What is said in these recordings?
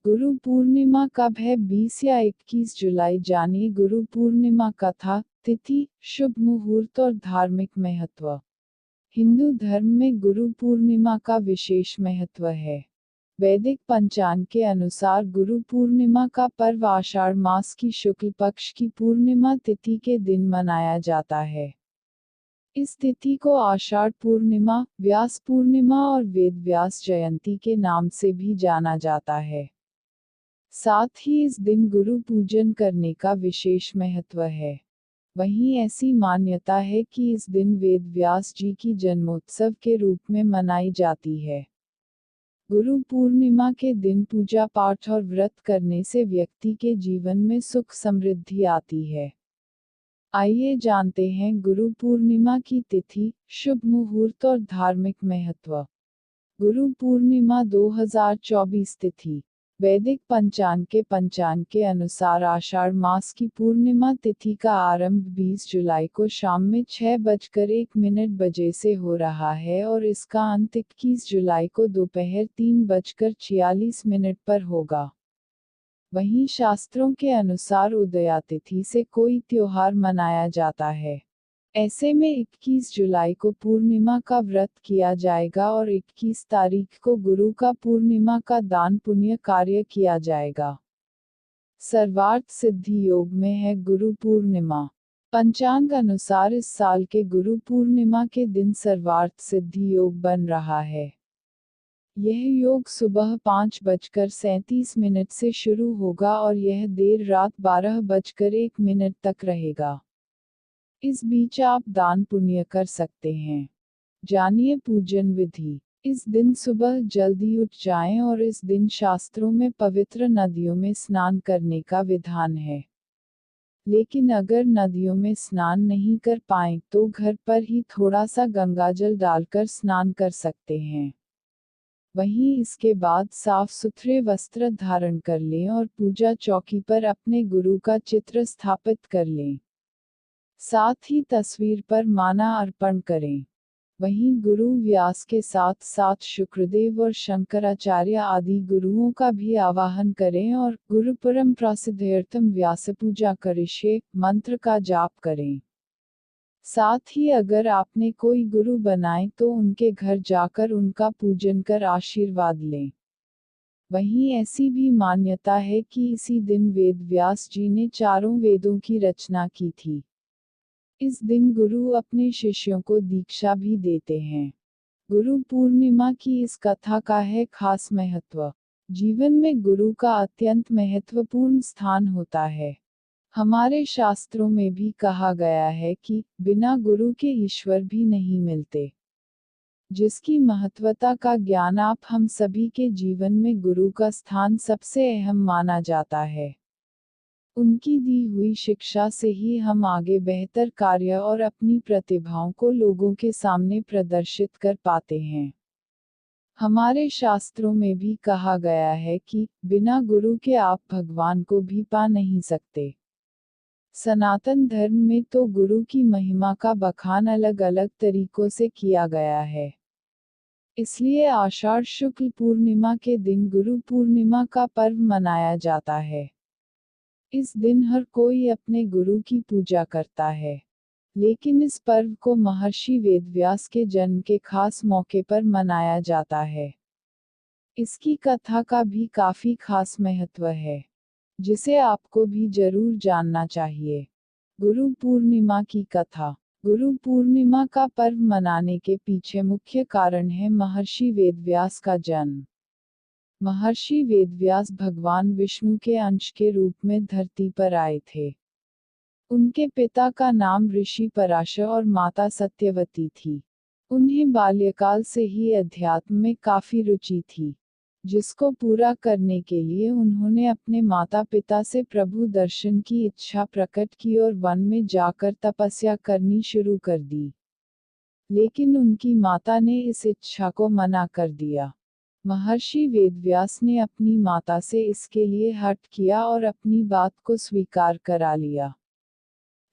गुरु पूर्णिमा कब है? 20 या 21 जुलाई। जानिए गुरु पूर्णिमा कथा, तिथि, शुभ मुहूर्त और धार्मिक महत्व। हिंदू धर्म में गुरु पूर्णिमा का विशेष महत्व है। वैदिक पंचांग के अनुसार गुरु पूर्णिमा का पर्व आषाढ़ मास की शुक्ल पक्ष की पूर्णिमा तिथि के दिन मनाया जाता है। इस तिथि को आषाढ़ पूर्णिमा, व्यास पूर्णिमा और वेद व्यास जयंती के नाम से भी जाना जाता है। साथ ही इस दिन गुरु पूजन करने का विशेष महत्व है। वहीं ऐसी मान्यता है कि इस दिन वेद व्यास जी की जन्मोत्सव के रूप में मनाई जाती है। गुरु पूर्णिमा के दिन पूजा पाठ और व्रत करने से व्यक्ति के जीवन में सुख समृद्धि आती है। आइए जानते हैं गुरु पूर्णिमा की तिथि, शुभ मुहूर्त और धार्मिक महत्व। गुरु पूर्णिमा 2024 तिथि। वैदिक पंचांग के अनुसार आषाढ़ मास की पूर्णिमा तिथि का आरंभ 20 जुलाई को शाम में 6:01 बजे से हो रहा है और इसका अंत 21 जुलाई को दोपहर 3:46 पर होगा। वहीं शास्त्रों के अनुसार उदया तिथि से कोई त्योहार मनाया जाता है। ऐसे में 21 जुलाई को पूर्णिमा का व्रत किया जाएगा और 21 तारीख को गुरु का पूर्णिमा का दान पुण्य कार्य किया जाएगा। सर्वार्थ सिद्धि योग में है गुरु पूर्णिमा। पंचांग अनुसार इस साल के गुरु पूर्णिमा के दिन सर्वार्थ सिद्धि योग बन रहा है। यह योग सुबह 5:37 से शुरू होगा और यह देर रात 12:01 तक रहेगा। इस बीच आप दान पुण्य कर सकते हैं। जानिए पूजन विधि। इस दिन सुबह जल्दी उठ जाएं और इस दिन शास्त्रों में पवित्र नदियों में स्नान करने का विधान है। लेकिन अगर नदियों में स्नान नहीं कर पाएं तो घर पर ही थोड़ा सा गंगाजल डालकर स्नान कर सकते हैं। वहीं इसके बाद साफ सुथरे वस्त्र धारण कर लें और पूजा चौकी पर अपने गुरु का चित्र स्थापित कर लें। साथ ही तस्वीर पर माला अर्पण करें। वहीं गुरु व्यास के साथ साथ शुक्रदेव और शंकराचार्य आदि गुरुओं का भी आवाहन करें और गुरु परम प्रसिद्ध्यर्थम व्यास पूजा करिष्ये मंत्र का जाप करें। साथ ही अगर आपने कोई गुरु बनाए तो उनके घर जाकर उनका पूजन कर आशीर्वाद लें। वहीं ऐसी भी मान्यता है कि इसी दिन वेद व्यास जी ने चारों वेदों की रचना की थी। इस दिन गुरु अपने शिष्यों को दीक्षा भी देते हैं। गुरु पूर्णिमा की इस कथा का है खास महत्व। जीवन में गुरु का अत्यंत महत्वपूर्ण स्थान होता है। हमारे शास्त्रों में भी कहा गया है कि बिना गुरु के ईश्वर भी नहीं मिलते। जिसकी महत्वता का ज्ञान आप हम सभी के जीवन में गुरु का स्थान सबसे अहम माना जाता है। उनकी दी हुई शिक्षा से ही हम आगे बेहतर कार्य और अपनी प्रतिभाओं को लोगों के सामने प्रदर्शित कर पाते हैं। हमारे शास्त्रों में भी कहा गया है कि बिना गुरु के आप भगवान को भी पा नहीं सकते। सनातन धर्म में तो गुरु की महिमा का बखान अलग अलग तरीकों से किया गया है। इसलिए आषाढ़ शुक्ल पूर्णिमा के दिन गुरु पूर्णिमा का पर्व मनाया जाता है। इस दिन हर कोई अपने गुरु की पूजा करता है। लेकिन इस पर्व को महर्षि वेदव्यास के जन्म के खास मौके पर मनाया जाता है। इसकी कथा का भी काफी खास महत्व है, जिसे आपको भी जरूर जानना चाहिए। गुरु पूर्णिमा की कथा। गुरु पूर्णिमा का पर्व मनाने के पीछे मुख्य कारण है महर्षि वेदव्यास का जन्म। महर्षि वेदव्यास भगवान विष्णु के अंश के रूप में धरती पर आए थे। उनके पिता का नाम ऋषि पराशर और माता सत्यवती थी। उन्हें बाल्यकाल से ही अध्यात्म में काफी रुचि थी, जिसको पूरा करने के लिए उन्होंने अपने माता पिता से प्रभु दर्शन की इच्छा प्रकट की और वन में जाकर तपस्या करनी शुरू कर दी। लेकिन उनकी माता ने इस इच्छा को मना कर दिया। महर्षि वेदव्यास ने अपनी माता से इसके लिए हठ किया और अपनी बात को स्वीकार करा लिया।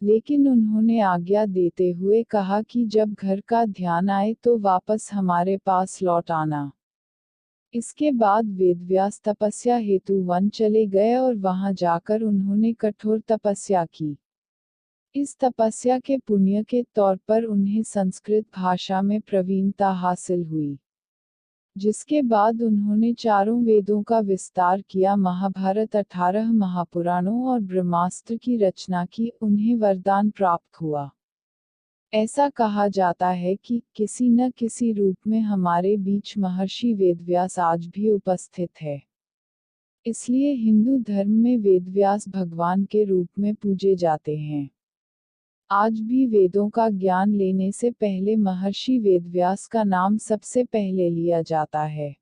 लेकिन उन्होंने आज्ञा देते हुए कहा कि जब घर का ध्यान आए तो वापस हमारे पास लौट आना। इसके बाद वेदव्यास तपस्या हेतु वन चले गए और वहां जाकर उन्होंने कठोर तपस्या की। इस तपस्या के पुण्य के तौर पर उन्हें संस्कृत भाषा में प्रवीणता हासिल हुई, जिसके बाद उन्होंने चारों वेदों का विस्तार किया, महाभारत, 18 महापुराणों और ब्रह्मास्त्र की रचना की, उन्हें वरदान प्राप्त हुआ। ऐसा कहा जाता है कि किसी न किसी रूप में हमारे बीच महर्षि वेदव्यास आज भी उपस्थित है। इसलिए हिंदू धर्म में वेदव्यास भगवान के रूप में पूजे जाते हैं। आज भी वेदों का ज्ञान लेने से पहले महर्षि वेदव्यास का नाम सबसे पहले लिया जाता है।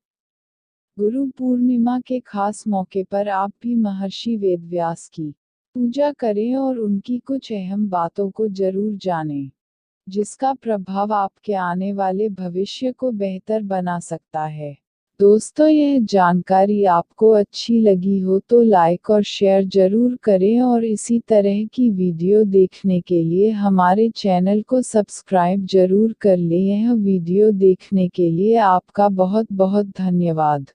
गुरु पूर्णिमा के खास मौके पर आप भी महर्षि वेदव्यास की पूजा करें और उनकी कुछ अहम बातों को जरूर जानें, जिसका प्रभाव आपके आने वाले भविष्य को बेहतर बना सकता है। दोस्तों, यह जानकारी आपको अच्छी लगी हो तो लाइक और शेयर जरूर करें और इसी तरह की वीडियो देखने के लिए हमारे चैनल को सब्सक्राइब जरूर कर लें। यह वीडियो देखने के लिए आपका बहुत बहुत धन्यवाद।